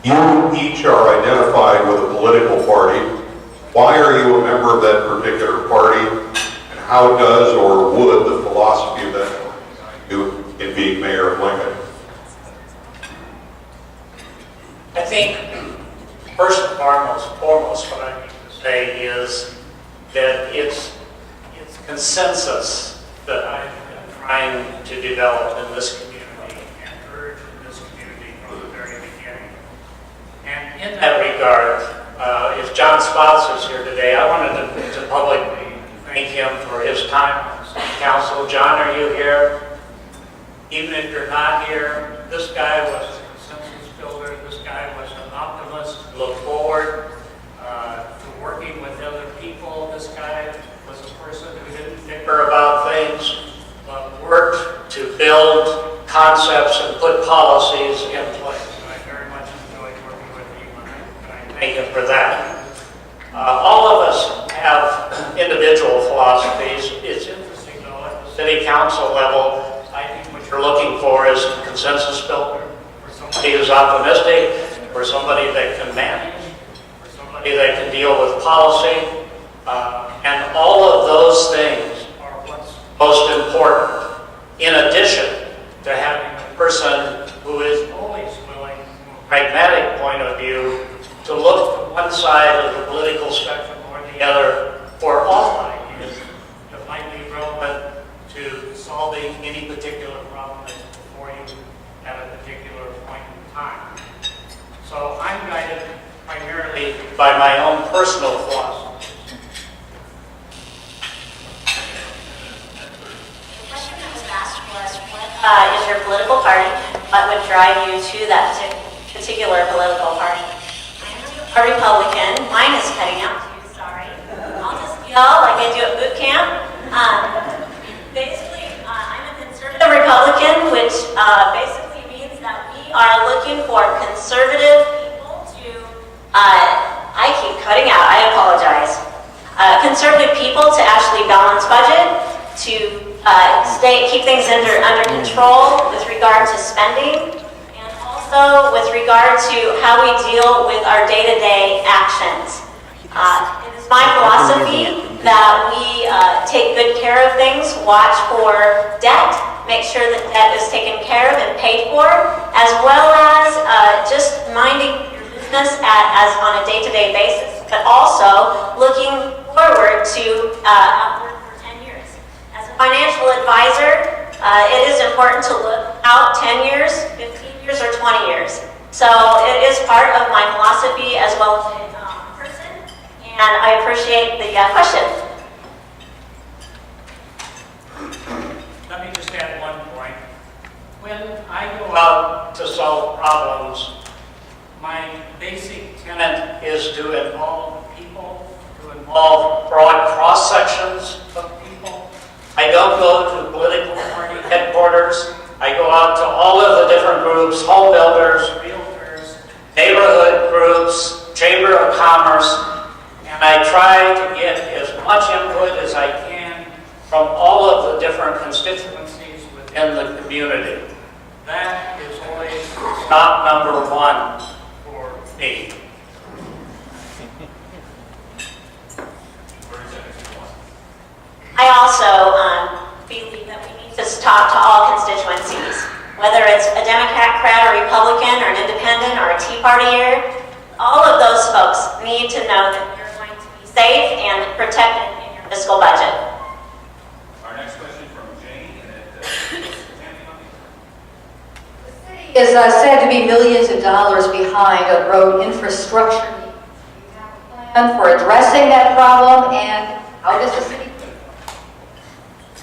You each are identified with a political party. Why are you a member of that particular party? And how does or would the philosophy of that party guide you in being mayor of Lincoln? I think first and foremost what I need to say is that it's consensus that I've been trying to develop in this community and urge in this community from the very beginning. And in that regard, if John Spots is here today, I wanted to publicly thank him for his time on the city council. John, are you here? Even if you're not here, this guy was a consensus builder. This guy was an optimist. Look forward to working with other people. This guy was a person who didn't bicker about things, but worked to build concepts and put policies in place. I very much enjoyed working with him, and I thank him for that. All of us have individual philosophies. It's interesting, though, at the city council level, I think what you're looking for is a consensus builder, for somebody who's optimistic, for somebody that can manage, for somebody that can deal with policy, and all of those things are what's most important. In addition to having a person who is always willing, from a pragmatic point of view, to look to one side of the political spectrum or the other for all ideas that might be relevant to solving any particular problem that's before you at a particular point in time. So I'm guided primarily by my own personal philosophy. The question that was asked was, what is your political party? What would drive you to that particular political party? I'm a Republican. Mine is cutting out too, sorry. I'll just yell like I do at boot camp. Basically, I'm a conservative Republican, which basically means that we are looking for conservative people to, I keep cutting out, I apologize. Conservative people to actually balance budget, to keep things under control with regard to spending, and also with regard to how we deal with our day-to-day actions. It is my philosophy that we take good care of things, watch for debt, make sure that debt is taken care of and paid for, as well as just minding your business as on a day-to-day basis, but also looking forward to upward for 10 years. As a financial advisor, it is important to look out 10 years, 15 years, or 20 years. So it is part of my philosophy as well as a person, and I appreciate the question. Let me just add one point. When I go out to solve problems, my basic tenet is to involve people, to involve broad cross-sections of people. I don't go to political party headquarters. I go out to all of the different groups, home builders, realtors, neighborhood groups, chamber of commerce, and I try to get as much input as I can from all of the different constituencies within the community. That is always stop number one for me. I also believe that we need to talk to all constituencies, whether it's a Democrat, or Republican, or an independent, or a Tea Partier. All of those folks need to know that you're going to be safe and protected in your fiscal budget. Our next question from Jane is said to be millions of dollars behind on road infrastructure. Do you have a plan for addressing that problem, and how does the city?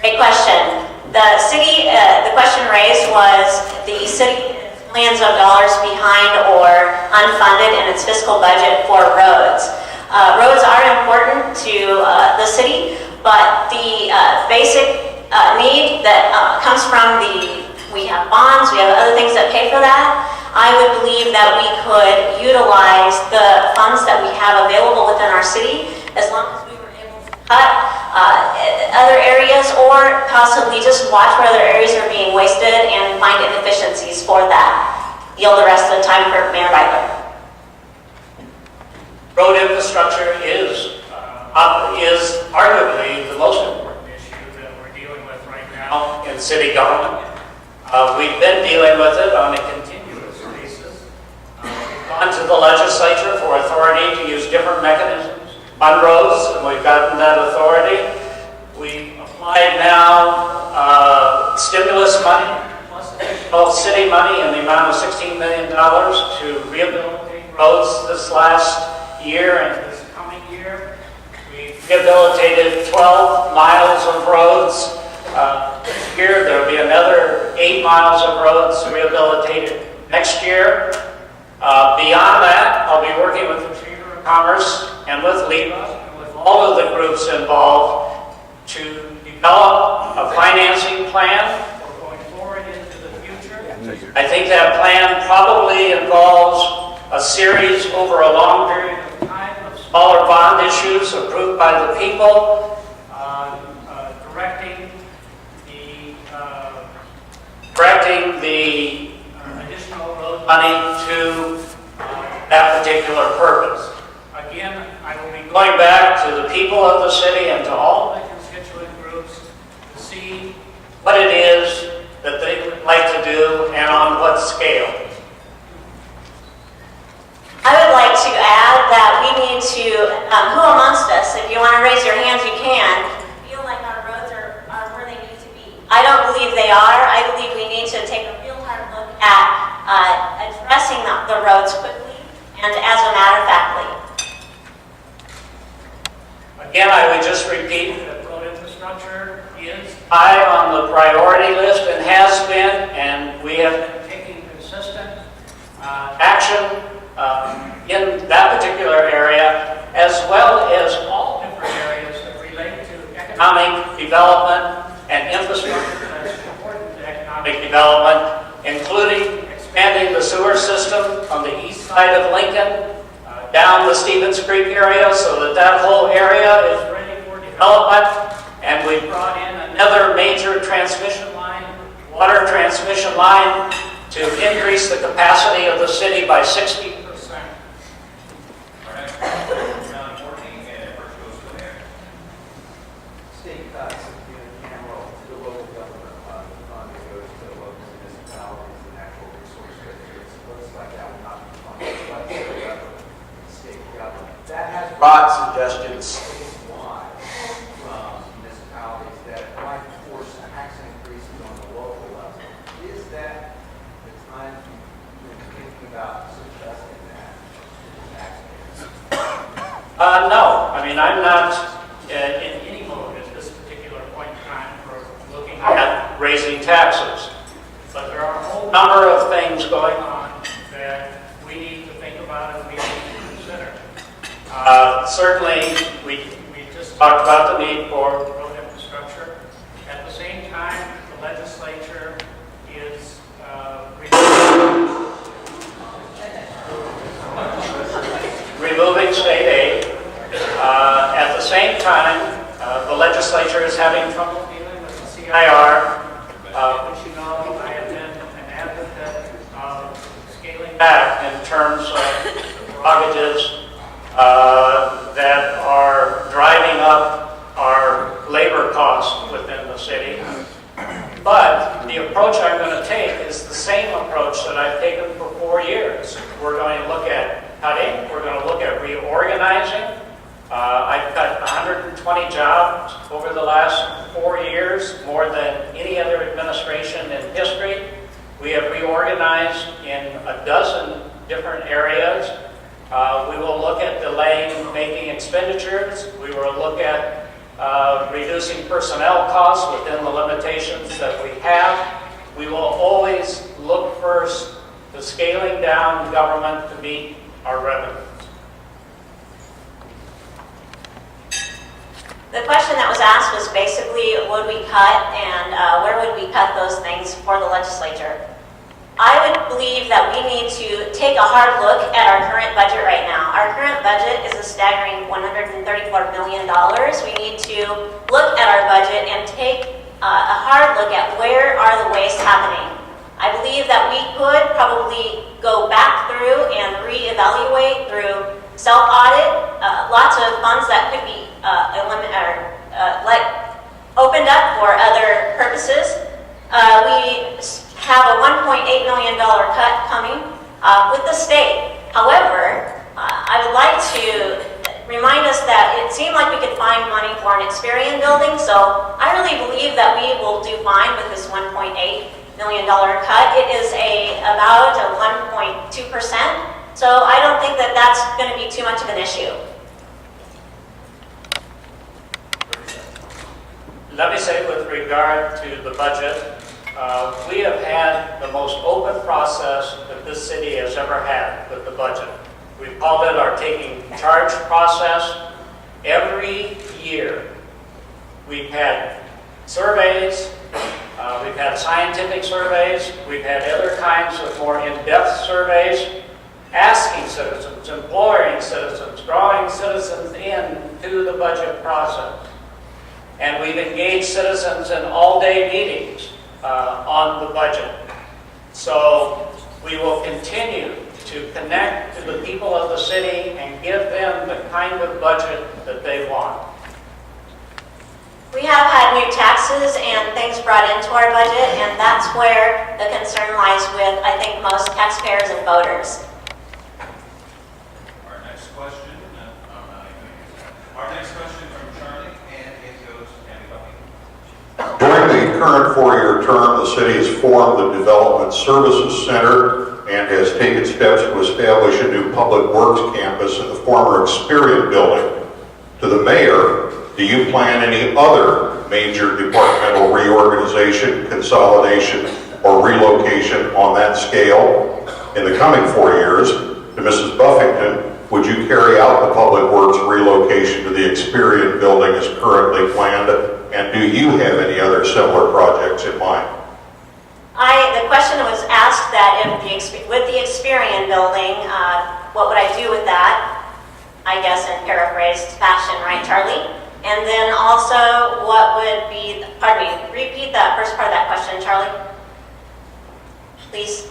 Great question. The question raised was the city is millions of dollars behind or unfunded in its fiscal budget for roads. Roads are important to the city, but the basic need that comes from we have bonds, we have other things that pay for that. I would believe that we could utilize the funds that we have available within our city as long as we were able to cut other areas, or possibly just watch where other areas are being wasted and find inefficiencies for that. Yield the rest of the time for Mayor Beutler. road infrastructure is arguably the most important issue that we're dealing with right now in city government. We've been dealing with it on a continuous basis. We've gone to the legislature for authority to use different mechanisms on roads, and we've gotten that authority. We applied now stimulus money, plus additional city money in the amount of $16 million to rehabilitate roads this last year and this coming year. We rehabilitated 12 miles of roads. This year there will be another 8 miles of roads rehabilitated next year. Beyond that, I'll be working with the Chamber of Commerce and with LEVA and with all of the groups involved to develop a financing plan for going forward into the future. I think that plan probably involves a series over a long period of time of smaller bond issues approved by the people, directing the additional road money to that particular purpose. Again, I will be going back to the people of the city and to all the constituent groups to see what it is that they would like to do and on what scale. I would like to add that we need to, who amongst us, if you want to raise your hands, you can, feel like our roads are where they need to be. I don't believe they are. I believe we need to take a real hard look at addressing the roads quickly and as a matter of factly. Again, I would just repeat that road infrastructure is high on the priority list and has been, and we have been taking consistent action in that particular area, as well as all different areas that relate to economic development and infrastructure that's important to economic development, including expanding the sewer system on the east side of Lincoln, down the Stevens Creek area, so that that whole area is ready for development. And we brought in another major transmission line, water transmission line, to increase the capacity of the city by 60%. Our next question, John Courtney, and first goes to the mayor. State cuts in general to the local government fund that goes to the local municipalities and natural resource districts. It looks like that will not be funded by the federal government, state government. That has brought suggestions statewide from municipalities that might force tax increases on the local level. Is that the time you're thinking about suggesting that to taxpayers? No, I mean, I'm not in any mode at this particular point in time for looking at raising taxes. But there are a whole number of things going on that we need to think about and we need to consider. Certainly, we just talked about the need for road infrastructure. At the same time, the legislature is removing state aid. At the same time, the legislature is having trouble dealing with the CIR, which you know I have been an advocate of scaling back in terms of the prerogatives that are driving up our labor costs within the city. But the approach I'm going to take is the same approach that I've taken for 4 years. We're going to look at cutting. We're going to look at reorganizing. I've cut 120 jobs over the last 4 years, more than any other administration in history. We have reorganized in a dozen different areas. We will look at delaying making expenditures. We will look at reducing personnel costs within the limitations that we have. We will always look first to scaling down government to meet our revenue. The question that was asked was basically, would we cut and where would we cut those things for the legislature? I would believe that we need to take a hard look at our current budget right now. Our current budget is a staggering $134 million. We need to look at our budget and take a hard look at where are the wastes happening. I believe that we could probably go back through and reevaluate through self-audit of funds that could be opened up for other purposes. We have a $1.8 million cut coming with the state. However, I would like to remind us that it seemed like we could find money for an Experian building, so I really believe that we will do fine with this $1.8 million cut. It is about a 1.2%, so I don't think that that's going to be too much of an issue. Let me say with regard to the budget, we have had the most open process that this city has ever had with the budget. We've called it our taking charge process. Every year, we've had surveys, we've had scientific surveys, we've had other kinds of more in-depth surveys, asking citizens, imploring citizens, drawing citizens into the budget process. And we've engaged citizens in all-day meetings on the budget. So we will continue to connect to the people of the city and give them the kind of budget that they want. We have had new taxes and things brought into our budget, and that's where the concern lies with, I think, most taxpayers and voters. Our next question, from Charlie, and it goes to Tammy Buffington. During the current four-year term, the city has formed the Development Services Center and has taken steps to establish a new public works campus in the former Experian building. To the mayor, do you plan any other major departmental reorganization, consolidation, or relocation on that scale? In the coming 4 years, to Mrs. Buffington, would you carry out the public works relocation to the Experian building as currently planned? And do you have any other similar projects in mind? The question was asked that if with the Experian building, what would I do with that? I guess in paraphrased fashion, right, Charlie? And then also, what would be, pardon me, repeat that first part of that question, Charlie. Please.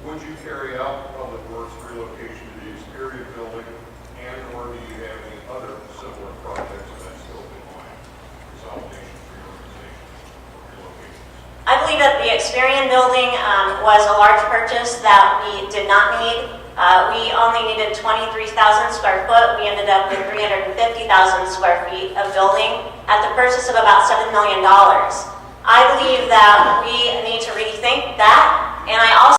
Would you carry out the public works relocation to the Experian building, and or do you have any other similar projects of that scope in mind? Consolidation, reorganization, or relocation? I believe that the Experian building was a large purchase that we did not need. We only needed 23,000 square foot. We ended up with 350,000 square feet of building at the purchase of about $7 million. I believe that we need to rethink that, and I also